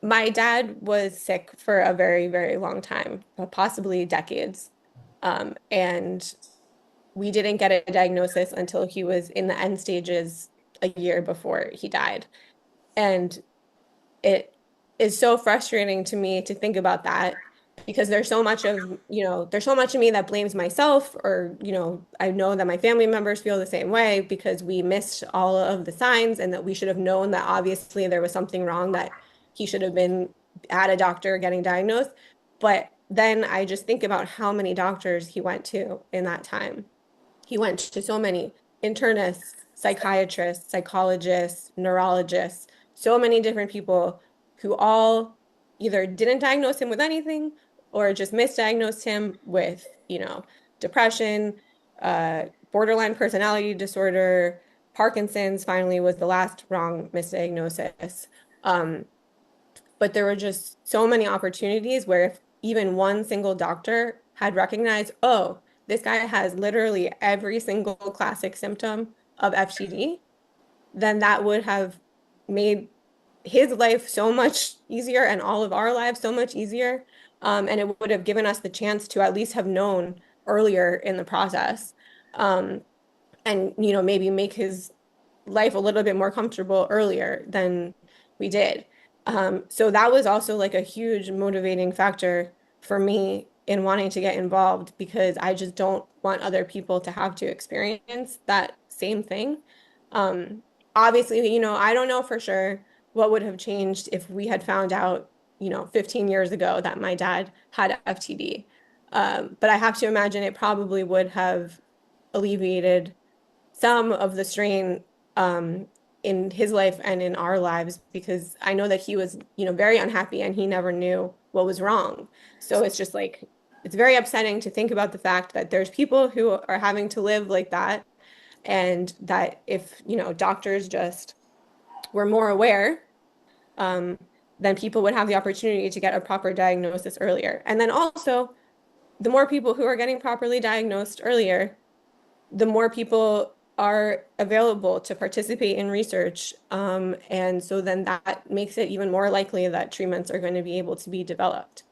My dad was sick for a very, very long time, possibly decades. And we didn't get a diagnosis until he was in the end stages a year before he died. And it is so frustrating to me to think about that because there's so much of, there's so much of me that blames myself, or, I know that my family members feel the same way because we missed all of the signs and that we should have known that obviously there was something wrong, that he should have been at a doctor getting diagnosed. But then I just think about how many doctors he went to in that time. He went to so many internists, psychiatrists, psychologists, neurologists, so many different people who all either didn't diagnose him with anything or just misdiagnosed him with, depression, borderline personality disorder, Parkinson's finally was the last wrong misdiagnosis. Um, but there were just so many opportunities where if even one single doctor had recognized, oh, this guy has literally every single classic symptom of FTD, then that would have made his life so much easier and all of our lives so much easier. And it would have given us the chance to at least have known earlier in the process. Um, and, maybe make his life a little bit more comfortable earlier than we did. So that was also like a huge motivating factor for me in wanting to get involved because I just don't want other people to have to experience that same thing. Um, Obviously, I don't know for sure what would have changed if we had found out, 15 years ago that my dad had FTD. But I have to imagine it probably would have alleviated some of the strain in his life and in our lives because I know that he was, very unhappy and he never knew what was wrong. So it's just like, it's very upsetting to think about the fact that there's people who are having to live like that, and that if, doctors just were more aware, um, then people would have the opportunity to get a proper diagnosis earlier. And then also, the more people who are getting properly diagnosed earlier, the more people are available to participate in research. And so then that makes it even more likely that treatments are going to be able to be developed.